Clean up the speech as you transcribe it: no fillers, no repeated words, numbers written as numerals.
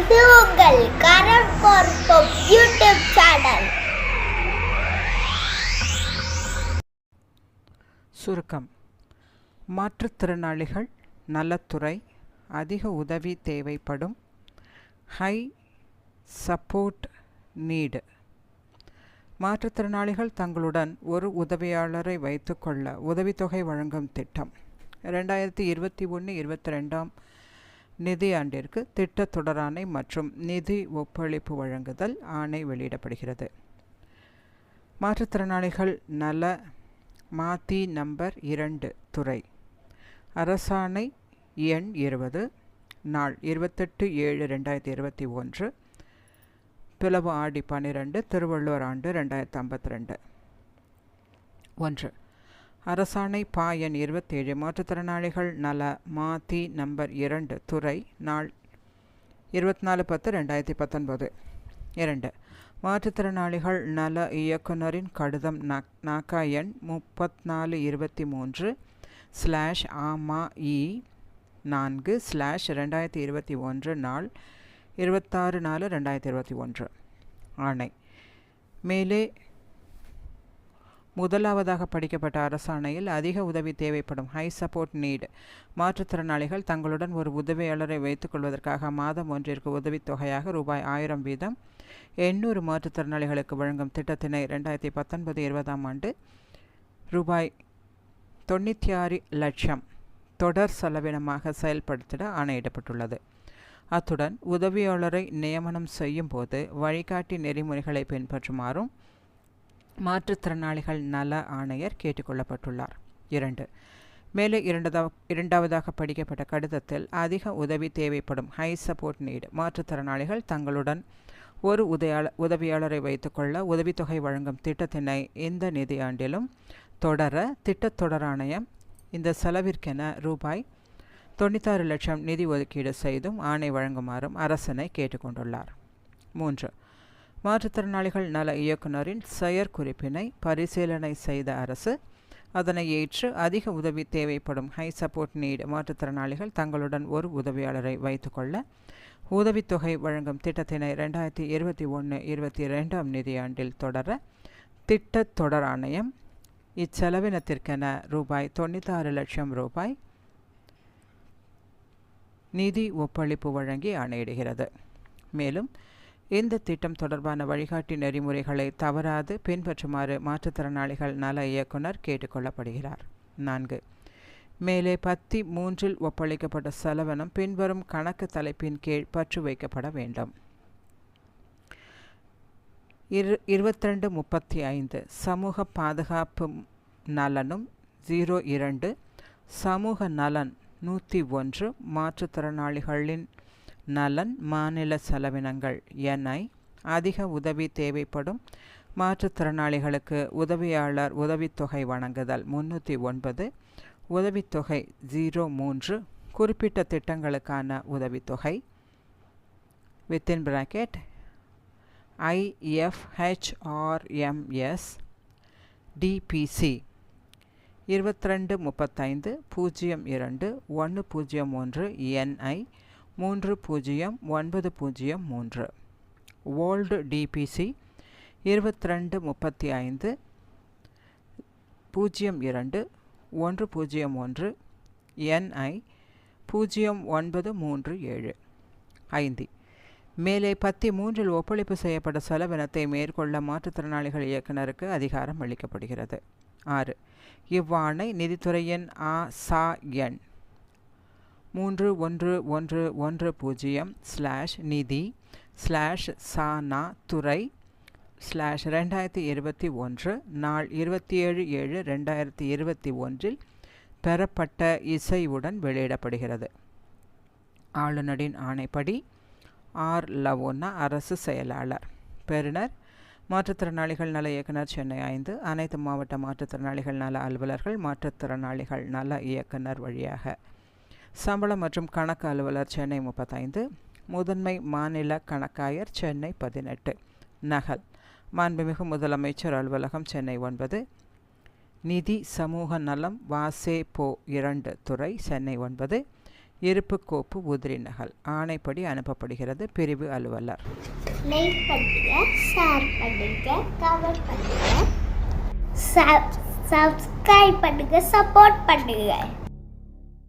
இது உங்கள் கரண் பார்ப்போம் யூடியூப் சேனல். சுருக்கம். மாற்றுத்திறனாளிகள் நலத்துறை அதிக உதவி தேவைப்படும் ஹை சப்போர்ட் நீடு. மாற்றுத்திறனாளிகள் தங்களுடன் ஒரு உதவியாளரை வைத்துக்கொள்ள உதவித்தொகை வழங்கும் திட்டம் 2021-22 நிதியாண்டிற்கு திட்ட தொடராணை மற்றும் நிதி ஒப்பளிப்பு வழங்குதல் ஆணை வெளியிடப்படுகிறது. மாற்றுத்திறனாளிகள் நல மாத்தி நம்பர் 2 துறை அரசாணை எண் 20 நாள் 28/7/2021 பிளவு ஆடி 12 திருவள்ளுவர் ஆண்டு 2052. 1. அரசாணை பா எண் 27 மாற்றுத்திறனாளிகள் நல மாத்தி நம்பர் 2 துறை நாள் 24/10/2019. 2. மாற்றுத்திறனாளிகள் நல இயக்குனரின் கடிதம் நாக்கா எண் 3423/AMAE 4/2021 நாள் 26/4/2021. ஆணை. மேலே முதலாவதாக படிக்கப்பட்ட அரசாணையில் அதிக உதவி தேவைப்படும் ஹை சப்போர்ட் நீட் மாற்றுத்திறனாளிகள் தங்களுடன் ஒரு உதவியாளரை வைத்துக்கொள்வதற்காக மாதம் ஒன்றிற்கு உதவித்தொகையாக ரூபாய் 1000 வீதம் 800 மாற்றுத்திறனாளிகளுக்கு வழங்கும் திட்டத்தினை 2019-20 ஆண்டு ரூபாய் 96 லட்சம் தொடர் செலவினமாக செயல்படுத்திட ஆணையிடப்பட்டுள்ளது. அத்துடன் உதவியாளரை நியமனம் செய்யும் போது வழிகாட்டி நெறிமுறைகளை பின்பற்றுமாறும் மாற்றுத்திறனாளிகள் நல ஆணையர் கேட்டுக்கொள்ளப்பட்டுள்ளார். 2. மேலே இரண்டாவதாக படிக்கப்பட்ட கடிதத்தில் அதிக உதவி தேவைப்படும் ஹை சப்போர்ட் நீட் மாற்றுத்திறனாளிகள் தங்களுடன் ஒரு உதவியாளரை வைத்துக்கொள்ள உதவித்தொகை வழங்கும் திட்டத்தினை இந்த நிதியாண்டிலும் தொடர திட்டத் தொடராணையம் இந்த செலவிற்கென ரூபாய் 96 லட்சம் நிதி ஒதுக்கீடு செய்தும் ஆணை வழங்குமாறும் அரசனை கேட்டுக்கொண்டுள்ளார். 3. மாற்றுத்திறனாளிகள் நல இயக்குனரின் செயற்குறிப்பினை பரிசீலனை செய்த அரசு அதனை ஏற்று அதிக உதவி தேவைப்படும் ஹை சப்போர்ட் நீட் மாற்றுத்திறனாளிகள் தங்களுடன் ஒரு உதவியாளரை வைத்துக்கொள்ள உதவித்தொகை வழங்கும் திட்டத்தினை 2021-22 நிதியாண்டில் தொடர திட்டத் தொடர் ஆணையம் இச்செலவினத்திற்கென ரூபாய் 96 லட்சம் ரூபாய் நிதி ஒப்பளிப்பு வழங்கி ஆணையிடுகிறது. மேலும் இந்த திட்டம் தொடர்பான வழிகாட்டி நெறிமுறைகளை தவறாது பின்பற்றுமாறு மாற்றுத்திறனாளிகள் நல இயக்குனர் கேட்டுக்கொள்ளப்படுகிறார். 4. மேலே பத்தி 3 ஒப்பளிக்கப்பட்ட செலவினம் பின்வரும் கணக்கு தலைப்பின் கீழ் பற்று வைக்கப்பட வேண்டும். 2235 சமூக பாதுகாப்பு நலனும் 02 சமூக நலன் 101 மாற்றுத்திறனாளிகளின் நலன் மாநில செலவினங்கள் NI அதிக உதவி தேவைப்படும் மாற்றுத்திறனாளிகளுக்கு உதவியாளர் உதவித்தொகை வழங்குதல் 309 உதவித்தொகை 03 குறிப்பிட்ட திட்டங்களுக்கான உதவித்தொகை within bracket IFHRMS DPC 2235-02-101 NI 30903 World DPC 2235-02-101 NI 0937. 5. மேலே பத்தி 3 ஒப்பளிப்பு செய்யப்பட்ட செலவினத்தை மேற்கொள்ள மாற்றுத்திறனாளிகள் இயக்குனருக்கு அதிகாரம் அளிக்கப்படுகிறது. 6. இவ்வாணை நிதித்துறையின் ASA எண் 3110/நிதி/சானா துறை /2021 நாள் 27/7/2021 பெறப்பட்ட இசைவுடன் வெளியிடப்படுகிறது. ஆளுநரின் ஆணைப்படி ஆர். லவோனா அரசு செயலாளர். பெறுநர் மாற்றுத்திறனாளிகள் நல இயக்குனர் சென்னை 5 அனைத்து மாவட்ட மாற்றுத்திறனாளிகள் நல அலுவலர்கள் மாற்றுத்திறனாளிகள் நல இயக்குனர் வழியாக. சம்பளம் மற்றும் கணக்கு அலுவலர் சென்னை 35 முதன்மை மாநில கணக்காயர் சென்னை 18 நகல் மாண்புமிகு முதலமைச்சர் அலுவலகம் சென்னை 9 நிதி சமூக நலம் வாசே போ 2 துறை சென்னை 9 இருப்பு கோப்பு உதிரி நகல் ஆணைப்படி அனுப்பப்படுகிறது. பிரிவு அலுவலர். லைக் பண்ணுங்க, ஷேர் பண்ணுங்க, கமெண்ட் பண்ணுங்க, சப்ஸ்கிரைப் பண்ணுங்க, சப்போர்ட் பண்ணுங்க.